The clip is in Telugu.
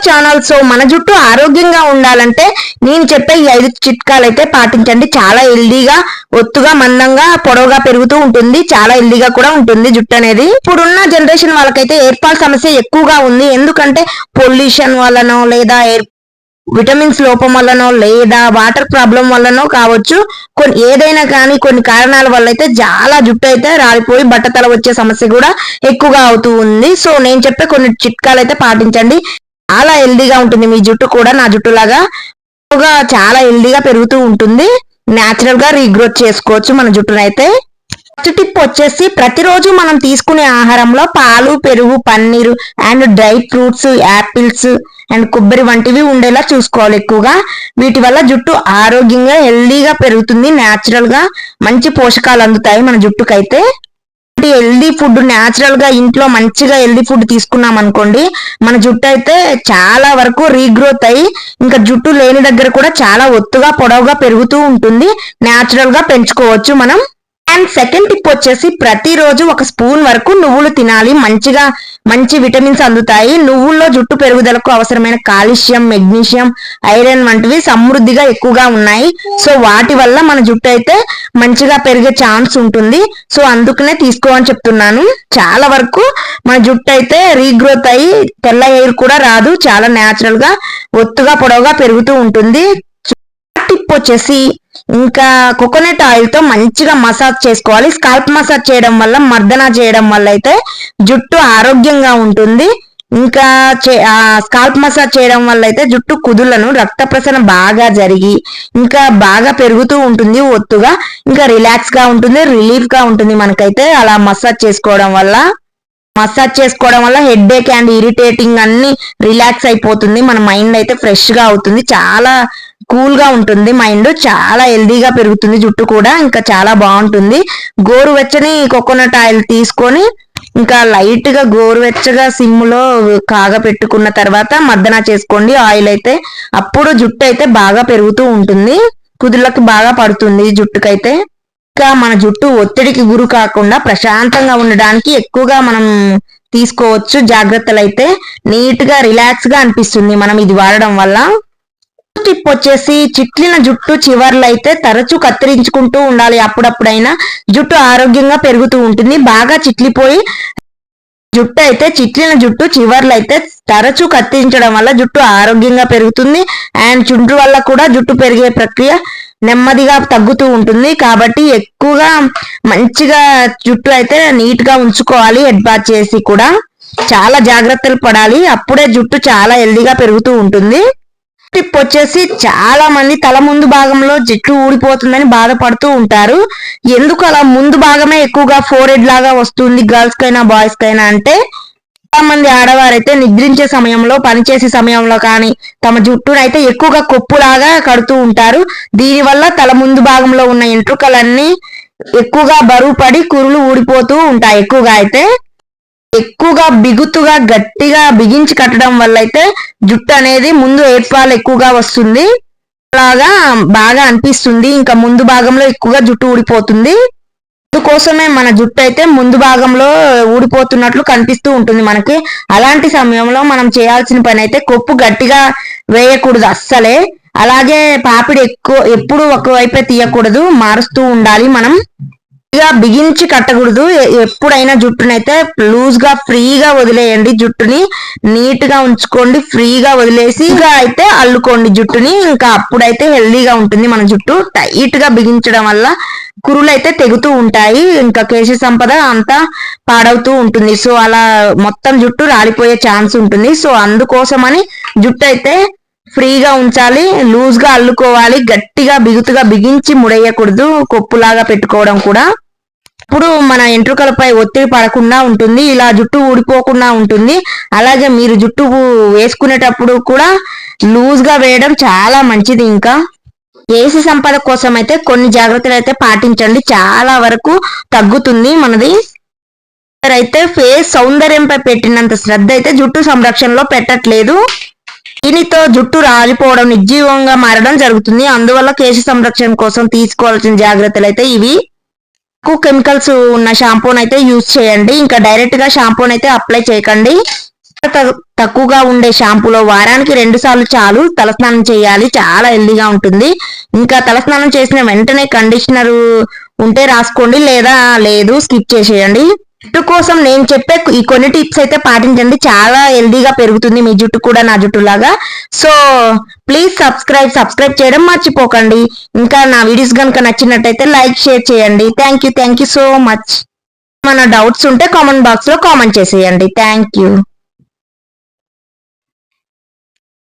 ఛానల్. సో మన జుట్టు ఆరోగ్యంగా ఉండాలంటే నేను చెప్పే ఈ 5 చిట్కాలు అయితే పాటించండి. చాలా హెల్దీగా, ఒత్తుగా, మందంగా, పొడవుగా పెరుగుతూ ఉంటుంది. చాలా హెల్దీగా కూడా ఉంటుంది జుట్టు అనేది. ఇప్పుడున్న జనరేషన్ వాళ్ళకైతే హెయిర్ ఫాల్ సమస్య ఎక్కువగా ఉంది. ఎందుకంటే పొల్యూషన్ వల్లనో లేదా విటమిన్స్ లోపం వల్లనో లేదా వాటర్ ప్రాబ్లం వల్లనో కావచ్చు, ఏదైనా కానీ కొన్ని కారణాల వల్ల అయితే చాలా జుట్టు అయితే రాలిపోయి బట్టతల వచ్చే సమస్య కూడా ఎక్కువగా అవుతూ ఉంది. సో నేను చెప్పే కొన్ని చిట్కాలు అయితే పాటించండి. చాలా హెల్దీగా ఉంటుంది మీ జుట్టు కూడా నా జుట్టు లాగా చాలా హెల్దీగా పెరుగుతూ ఉంటుంది. న్యాచురల్ గా రీగ్రోత్ చేసుకోవచ్చు మన జుట్టునైతే. ఫస్ట్ టిప్ వచ్చేసి ప్రతిరోజు మనం తీసుకునే ఆహారంలో పాలు, పెరుగు, paneer and dry fruits, apples and కొబ్బరి వంటివి ఉండేలా చూసుకోవాలి ఎక్కువగా. వీటి వల్ల జుట్టు ఆరోగ్యంగా హెల్దీగా పెరుగుతుంది. న్యాచురల్ గా మంచి పోషకాలు అందుతాయి మన జుట్టుకైతే. హెల్దీ ఫుడ్ న్యాచురల్ గా ఇంట్లో మంచిగా హెల్దీ ఫుడ్ తీసుకున్నాం అనుకోండి, మన జుట్టు అయితే చాలా వరకు రీగ్రోత్ అయ్యి ఇంకా జుట్టు లేని దగ్గర కూడా చాలా ఒత్తుగా పొడవుగా పెరుగుతూ ఉంటుంది. న్యాచురల్ గా పెంచుకోవచ్చు మనం. అండ్ సెకండ్ టిప్ వచ్చేసి ప్రతిరోజు ఒక స్పూన్ వరకు నువ్వులు తినాలి. మంచి విటమిన్స్ అందుతాయి. నువ్వుల్లో జుట్టు పెరుగుదలకు అవసరమైన కాల్షియం, మెగ్నీషియం, ఐరన్ వంటివి సమృద్ధిగా ఎక్కువగా ఉన్నాయి. సో వాటి వల్ల మన జుట్టు అయితే మంచిగా పెరిగే ఛాన్స్ ఉంటుంది. సో అందుకనే తీసుకోమని చెప్తున్నాను. చాలా వరకు మన జుట్టు అయితే రీగ్రోత్ అయ్యి తెల్ల హెయిర్ కూడా రాదు. చాలా న్యాచురల్ గా ఒత్తుగా పొడవుగా పెరుగుతూ ఉంటుంది. టిప్ వచ్చేసి ఇంకా కోకోనట్ ఆయిల్ తో మంచిగా మసాజ్ చేసుకోవాలి. స్కాల్ప్ మసాజ్ చేయడం వల్ల, మర్దన చేయడం వల్ల అయితే జుట్టు ఆరోగ్యంగా ఉంటుంది. ఇంకా స్కాల్ప్ మసాజ్ చేయడం వల్ల అయితే జుట్టు కుదులను రక్త ప్రసరణ బాగా జరిగి ఇంకా బాగా పెరుగుతూ ఉంటుంది ఒత్తుగా. ఇంకా రిలాక్స్ గా ఉంటుంది, రిలీఫ్ గా ఉంటుంది మనకైతే అలా మసాజ్ చేసుకోవడం వల్ల. హెడ్ ఏక్ అండ్ ఇరిటేటింగ్ అన్ని రిలాక్స్ అయిపోతుంది. మన మైండ్ అయితే ఫ్రెష్ గా అవుతుంది. చాలా కూల్ గా ఉంటుంది మైండ్. చాలా హెల్దీగా పెరుగుతుంది జుట్టు కూడా. ఇంకా చాలా బాగుంటుంది. గోరువెచ్చని కోకోనట్ ఆయిల్ తీసుకొని ఇంకా లైట్ గా గోరువెచ్చగా సిమ్ లో కాగపెట్టుకున్న తర్వాత మర్దన చేసుకోండి ఆయిల్ అయితే. అప్పుడు జుట్టు అయితే బాగా పెరుగుతూ ఉంటుంది. కుదుళ్ళకి బాగా పడుతుంది జుట్టుకైతే. ఇంకా మన జుట్టు ఒత్తిడికి గురి కాకుండా ప్రశాంతంగా ఉండడానికి ఎక్కువగా మనం తీసుకోవచ్చు జాగ్రత్తలు అయితే. నీట్ గా రిలాక్స్ గా అనిపిస్తుంది మనం ఇది వాడడం వల్ల. టిప్ వచ్చేసి చిట్లిన జుట్టు చివర్లు అయితే తరచూ కత్తిరించుకుంటూ ఉండాలి. అప్పుడప్పుడైనా జుట్టు ఆరోగ్యంగా పెరుగుతూ ఉంటుంది. బాగా చిట్లిపోయి చిట్లిన జుట్టు చివర్లు అయితే తరచూ కత్తిరించడం వల్ల జుట్టు ఆరోగ్యంగా పెరుగుతుంది. అండ్ చుండ్రు వల్ల కూడా జుట్టు పెరిగే ప్రక్రియ నెమ్మదిగా తగ్గుతూ ఉంటుంది. కాబట్టి ఎక్కువగా మంచిగా జుట్టు అయితే నీట్ గా ఉంచుకోవాలి. హెడ్ బాత్ చేసి కూడా చాలా జాగ్రత్తలు పడాలి. అప్పుడే జుట్టు చాలా హెల్దీగా పెరుగుతూ ఉంటుంది. టిప్ వచ్చేసి చాలా మంది తల ముందు భాగంలో జుట్టు ఊడిపోతుందని బాధపడుతూ ఉంటారు. ఎందుకు అలా ముందు భాగమే ఎక్కువగా ఫోర్ హెడ్ లాగా వస్తుంది గర్ల్స్ కైనా బాయ్స్ కైనా అంటే, చాలా మంది ఆడవారైతే నిద్రించే సమయంలో, పనిచేసే సమయంలో కానీ తమ జుట్టును అయితే ఎక్కువగా కొప్పులాగా కడుతూ ఉంటారు. దీనివల్ల తల ముందు భాగంలో ఉన్న ఎంట్రుకలన్నీ ఎక్కువగా బరువు పడి కురులు ఊడిపోతూ ఉంటాయి. ఎక్కువగా బిగుతుగా గట్టిగా బిగించి కట్టడం వల్ల అయితే జుట్టు అనేది ముందు హెయిర్ ఫాల్ ఎక్కువగా వస్తుంది. అలాగా బాగా అనిపిస్తుంది. ఇంకా ముందు భాగంలో ఎక్కువగా జుట్టు ఊడిపోతుంది. అందుకోసమే మన జుట్టు అయితే ముందు భాగంలో ఊడిపోతున్నట్లు కనిపిస్తూ ఉంటుంది మనకి. అలాంటి సమయంలో మనం చేయాల్సిన పని అయితే కొప్పు గట్టిగా వేయకూడదు అస్సలే. అలాగే పాపిడి ఎప్పుడు ఒకవైపే తీయకూడదు, మారుస్తూ ఉండాలి మనం. బిగించి కట్టకూడదు. ఎప్పుడైనా జుట్టునైతే లూజ్ గా ఫ్రీగా వదిలేయండి. జుట్టుని నీట్ గా ఉంచుకోండి. ఫ్రీగా వదిలేసి అయితే అల్లుకోండి జుట్టుని. ఇంకా అప్పుడైతే హెల్దీగా ఉంటుంది మన జుట్టు. టైట్ గా బిగించడం వల్ల కురులు అయితే తెగుతూ ఉంటాయి. ఇంకా కేశ సంపద అంతా పాడవుతూ ఉంటుంది. సో అలా మొత్తం జుట్టు రాలిపోయే ఛాన్స్ ఉంటుంది. సో అందుకోసమని జుట్టు అయితే ఫ్రీగా ఉంచాలి, లూజ్ గా అల్లుకోవాలి. గట్టిగా బిగుతుగా బిగించి ముడేయకూడదు, కొప్పులాగా పెట్టుకోవడం కూడా. అప్పుడు మన ఎంట్రుకలపై ఒత్తిడి పడకుండా ఉంటుంది. ఇలా జుట్టు ఊడిపోకుండా ఉంటుంది. అలాగే మీరు జుట్టు వేసుకునేటప్పుడు కూడా లూజ్ గా వేయడం చాలా మంచిది. ఇంకా కేశ సంపద కోసం అయితే కొన్ని జాగ్రత్తలు అయితే పాటించండి. చాలా వరకు తగ్గుతుంది మనది. అయితే ఫేస్ సౌందర్యంపై పెట్టినంత శ్రద్ధ అయితే జుట్టు సంరక్షణలో పెట్టట్లేదు. దీనితో జుట్టు రాలిపోవడం, నిర్జీవంగా మారడం జరుగుతుంది. అందువల్ల కేశ సంరక్షణ కోసం తీసుకోవాల్సిన జాగ్రత్తలు అయితే ఇవి. ఎక్కువ కెమికల్స్ ఉన్న షాంపూని అయితే యూజ్ చేయండి. ఇంకా డైరెక్ట్ గా షాంపూని అయితే అప్లై చేయకండి. తక్కువగా ఉండే షాంపూలో వారానికి 2 సార్లు చాలు తలస్నానం చేయాలి. చాలా హెల్దీగా ఉంటుంది. ఇంకా తలస్నానం చేసిన వెంటనే కండిషనర్ ఉంటే రాసుకోండి, లేదా లేదు స్కిప్ చేసేయండి. జుట్టు కోసం నేను చెప్పే ఈ కొన్ని టిప్స్ అయితే పాటించండి. చాలా హెల్దీగా పెరుగుతుంది మీ జుట్టు కూడా నా జుట్టు లాగా. సో ప్లీజ్ సబ్స్క్రైబ్ చేయడం మర్చిపోకండి. ఇంకా నా వీడియోస్ కనుక నచ్చినట్టయితే లైక్ షేర్ చేయండి. Thank you so much. మన డౌట్స్ ఉంటే కామెంట్ బాక్స్ లో కామెంట్ చేసేయండి. Thank you.